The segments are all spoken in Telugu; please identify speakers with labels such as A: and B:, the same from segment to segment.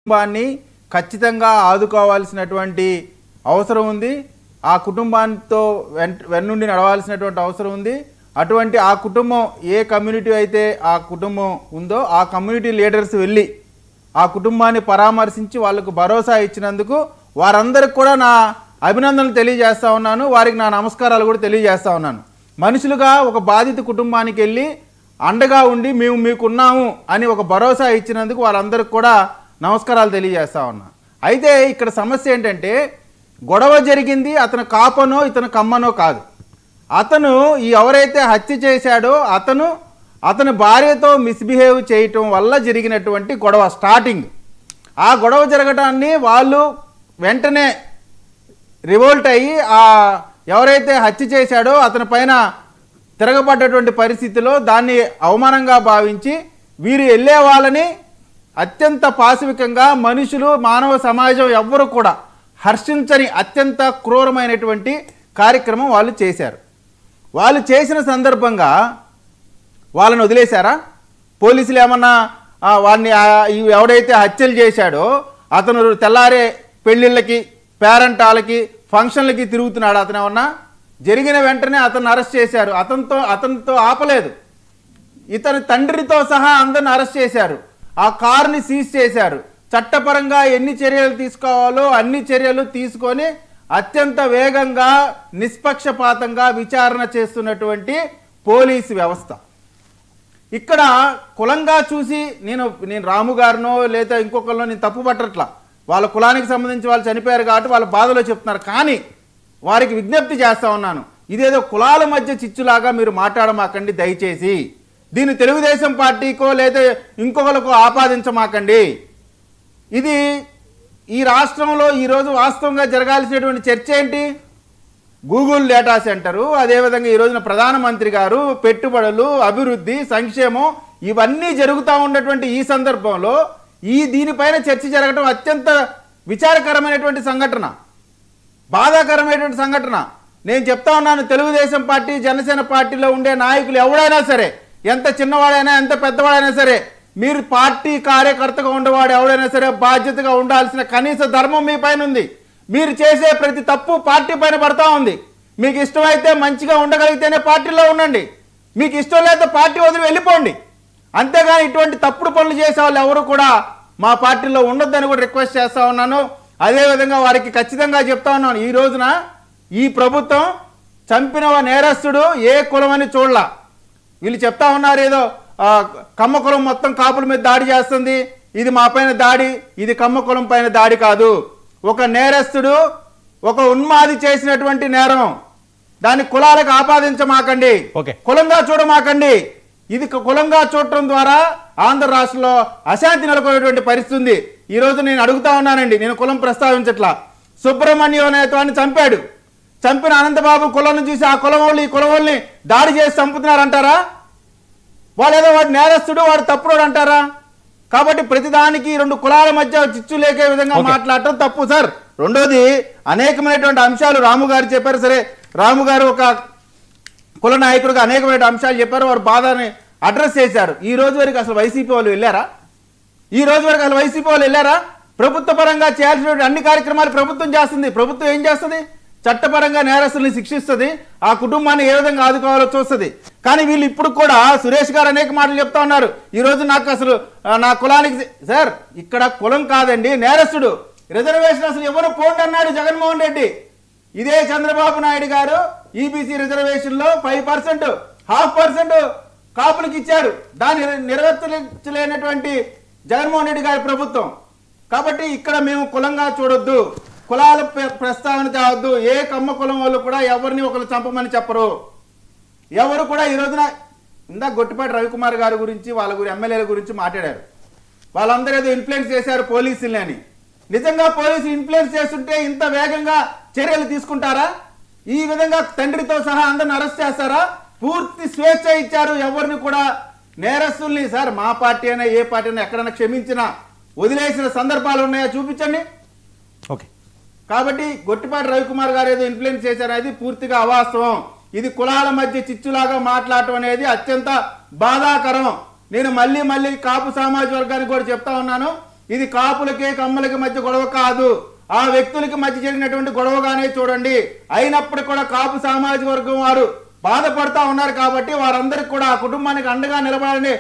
A: కుటుంబాన్ని ఖచ్చితంగా ఆదుకోవాల్సినటువంటి అవసరం ఉంది. ఆ కుటుంబాంతో వెన్నుండి నడవాల్సినటువంటి అవసరం ఉంది. అటువంటి ఆ కుటుంబం ఏ కమ్యూనిటీ అయితే ఆ కుటుంబం ఉందో ఆ కమ్యూనిటీ లీడర్స్ వెళ్ళి ఆ కుటుంబాన్ని పరామర్శించి వాళ్ళకు భరోసా ఇచ్చినందుకు వారందరికి కూడా నా అభినందనలు తెలియజేస్తా ఉన్నాను. వారికి నా నమస్కారాలు కూడా తెలియజేస్తా ఉన్నాను. మనుషులుగా ఒక బాధిత కుటుంబానికి వెళ్ళి అండగా ఉండి మేము మీకున్నాము అని ఒక భరోసా ఇచ్చినందుకు వాళ్ళందరికీ కూడా నమస్కారాలు తెలియజేస్తా ఉన్నా. అయితే ఇక్కడ సమస్య ఏంటంటే గొడవ జరిగింది అతను కాపనో ఇతను కమ్మనో కాదు. అతను ఎవరైతే హత్య చేశాడో అతని భార్యతో మిస్బిహేవ్ చేయటం వల్ల జరిగినటువంటి గొడవ స్టార్టింగ్. ఆ గొడవ జరగటాన్ని వాళ్ళు వెంటనే రివోల్ట్ అయ్యి ఎవరైతే హత్య చేశాడో అతని పైన తిరగబడ్డటువంటి పరిస్థితిలో దాన్ని అవమానంగా భావించి వీరు వెళ్ళే వాళ్ళని అత్యంత పాశవికంగా మనుషులు మానవ సమాజం ఎవ్వరూ కూడా హర్షించని అత్యంత క్రూరమైనటువంటి కార్యక్రమం వాళ్ళు చేశారు. వాళ్ళు చేసిన సందర్భంగా వాళ్ళని వదిలేశారా? పోలీసులు ఏమన్నా వాడిని ఎవడైతే హత్యలు చేశాడో అతను తెల్లారే పెళ్ళిళ్ళకి పేరెంటాలకి ఫంక్షన్లకి తిరుగుతున్నాడు. అతను ఏమన్నా జరిగిన వెంటనే అతన్ని అరెస్ట్ చేశారు. అతనితో ఆపలేదు. ఇతని తండ్రితో సహా అందరిని అరెస్ట్ చేశారు. ఆ కారుని సీజ్ చేశారు. చట్టపరంగా ఎన్ని చర్యలు తీసుకోవాలో అన్ని చర్యలు తీసుకొని అత్యంత వేగంగా నిష్పక్షపాతంగా విచారణ చేస్తున్నటువంటి పోలీసు వ్యవస్థ. ఇక్కడ కులంగా చూసి నేను రాము గారినో లేదా ఇంకొకరినో నేను తప్పు పట్టట్లా. వాళ్ళ కులానికి సంబంధించి వాళ్ళు చనిపోయారు కాబట్టి వాళ్ళ బాధలో చెప్తున్నారు. కానీ వారికి విజ్ఞప్తి చేస్తా ఉన్నాను, ఇదేదో కులాల మధ్య చిచ్చులాగా మీరు మాట్లాడమాకండి దయచేసి. దీన్ని తెలుగుదేశం పార్టీకో లేదా ఇంకొకరికో ఆపాదించమాకండి. ఇది ఈ రాష్ట్రంలో ఈరోజు వాస్తవంగా జరగాల్సినటువంటి చర్చ ఏంటి? గూగుల్ డేటా సెంటరు, అదేవిధంగా ఈ రోజున ప్రధానమంత్రి గారు పెట్టుబడులు, అభివృద్ధి, సంక్షేమం ఇవన్నీ జరుగుతూ ఉన్నటువంటి ఈ సందర్భంలో దీనిపైన చర్చ జరగడం అత్యంత విచారకరమైనటువంటి సంఘటన, బాధాకరమైనటువంటి సంఘటన. నేను చెప్తా ఉన్నాను, తెలుగుదేశం పార్టీ జనసేన పార్టీలో ఉండే నాయకులు ఎవడైనా సరే, ఎంత చిన్నవాడైనా ఎంత పెద్దవాడైనా సరే, మీరు పార్టీ కార్యకర్తగా ఉండేవాడు ఎవడైనా సరే బాధ్యతగా ఉండాల్సిన కనీస ధర్మం మీ పైన ఉంది. మీరు చేసే ప్రతి తప్పు పార్టీ పైన పడతా ఉంది. మీకు ఇష్టమైతే మంచిగా ఉండగలిగితేనే పార్టీలో ఉండండి, మీకు ఇష్టం లేకపోతే పార్టీ వదిలి వెళ్ళిపోండి. అంతేగాని ఇటువంటి తప్పుడు పనులు చేసే వాళ్ళు ఎవరు కూడా మా పార్టీలో ఉండొద్దని కూడా రిక్వెస్ట్ చేస్తా ఉన్నాను. అదేవిధంగా వారికి ఖచ్చితంగా చెప్తా ఉన్నాను, ఈ రోజున ఈ ప్రభుత్వం చంపిన నేరస్తుడు ఏ కులం అని చూడలా. వీళ్ళు చెప్తా ఉన్నారు ఏదో కమ్మ కులం మొత్తం కాపుల మీద దాడి చేస్తుంది, ఇది మా పైన దాడి, ఇది కమ్మ కులం పైన దాడి కాదు. ఒక నేరస్తుడు ఒక ఉన్మాది చేసినటువంటి నేరం, దాన్ని కులాలకు ఆపాదించమాకండి, కులంగా చూడమాకండి. ఇది కులంగా చూడటం ద్వారా ఆంధ్ర రాష్ట్రంలో అశాంతి నెలకొనేటువంటి పరిస్థితి ఉంది. ఈరోజు నేను అడుగుతా ఉన్నానండి, నేను కులం ప్రస్తావించట్లా. సుబ్రహ్మణ్యం అనేవాడిని చంపాడు. చంపిన అనంతబాబు కులం చూసి ఆ కులం వాళ్ళు ఈ కులం వాళ్ళని దాడి చేసి చంపుతున్నారంటారా? వాళ్ళు ఏదో వాడు నేరస్తుడు వాడు తప్పుడు అంటారా? కాబట్టి ప్రతిదానికి రెండు కులాల మధ్య చిచ్చు లేకే విధంగా మాట్లాడటం తప్పు సార్. రెండోది, అనేకమైనటువంటి అంశాలు రాము గారు చెప్పారు. సరే, రాము గారు ఒక కుల నాయకుడిగా అనేకమైన అంశాలు చెప్పారు, వారు బాధని అడ్రస్ చేశారు. ఈ రోజు వరకు అసలు వైసీపీ వాళ్ళు వెళ్ళారా? ప్రభుత్వ పరంగా చేయాల్సినటువంటి అన్ని కార్యక్రమాలు ప్రభుత్వం చేస్తుంది. ప్రభుత్వం ఏం చేస్తుంది? చట్టపరంగా నేరస్తుల్ని శిక్షిస్తుంది, ఆ కుటుంబాన్ని ఏ విధంగా ఆదుకోవాలో చూస్తుంది. కానీ వీళ్ళు ఇప్పుడు కూడా సురేష్ గారు అనేక మాటలు చెప్తా ఉన్నారు. ఈరోజు నాకు అసలు నా కులానికి సార్, ఇక్కడ కులం కాదండి, నేరస్తుడు. రిజర్వేషన్ అసలు ఎవరు పోండి అన్నాడు జగన్మోహన్ రెడ్డి. ఇదే చంద్రబాబు నాయుడు గారు ఈబీసీ రిజర్వేషన్లో 5%, 0.5% కాపులకు ఇచ్చారు. దాన్ని నెరవేర్చలేనటువంటి జగన్మోహన్ రెడ్డి గారి ప్రభుత్వం. కాబట్టి ఇక్కడ మేము కులంగా చూడొద్దు, కులాల ప్రస్తావన తేవద్దు. ఏ కమ్మ కులం వాళ్ళు కూడా ఎవరిని ఒకరు చంపమని చెప్పరు. ఎవరు కూడా ఈ రోజున ఇందాక గొట్టిపాటి రవికుమార్ గారి గురించి వాళ్ళ ఎమ్మెల్యేల గురించి మాట్లాడారు. వాళ్ళందరూ ఏదో ఇన్ఫ్లుయెన్స్ చేశారు పోలీసుల్ని అని. నిజంగా పోలీసులు ఇన్ఫ్లుయెన్స్ చేస్తుంటే ఇంత వేగంగా చర్యలు తీసుకుంటారా? ఈ విధంగా తండ్రితో సహా అందరిని అరెస్ట్ చేస్తారా? పూర్తి స్వేచ్ఛ ఇచ్చారు. ఎవరిని కూడా నేరస్తుల్ని సార్ మా పార్టీ అయినా ఏ పార్టీ అయినా ఎక్కడైనా క్షమించినా వదిలేసిన సందర్భాలు ఉన్నాయా చూపించండి.
B: ఓకే,
A: కాబట్టి గొట్టిపాటి రవికుమార్ గారు ఏదో ఇన్ఫ్లుయెన్స్ చేశారనేది పూర్తిగా అవాస్తవం. ఇది కులాల మధ్య చిచ్చులాగా మాట్లాడటం అనేది అత్యంత బాధాకరం. నేను మళ్ళీ కాపు సామాజిక వర్గానికి కూడా చెప్తా ఉన్నాను, ఇది కాపులకి కమ్మలకి మధ్య గొడవ కాదు, ఆ వ్యక్తులకి మధ్య జరిగినటువంటి గొడవగానే చూడండి. అయినప్పుడు కూడా కాపు సామాజిక వర్గం వారు బాధపడతా ఉన్నారు కాబట్టి వారందరికి కూడా ఆ కుటుంబానికి అండగా నిలబడాలనే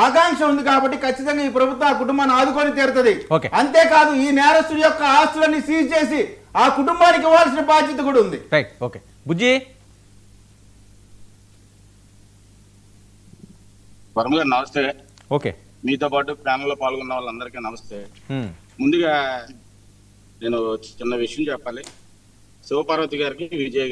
A: ఆకాంక్ష ఉంది కాబట్టి ఖచ్చితంగా ఈ ప్రభుత్వం ఆ కుటుంబాన్ని ఆదుకొని తీరుతుంది. అంతేకాదు ఈ నేరస్తుడి యొక్క ఆస్తులన్నీ సీజ్ చేసి ఆ కుటుంబానికి ఇవ్వాల్సిన బాధ్యత కూడా ఉంది.
B: Right, okay. బుజ్జి
C: వర్మ గారు నమస్తే.
B: ఓకే,
C: మీతో పాటు ప్యానెల్లో పాల్గొన్న వాళ్ళందరికీ నమస్తే. ముందుగా నేను చిన్న విషయం చెప్పాలి. శివపార్వతి గారికి, విజయ్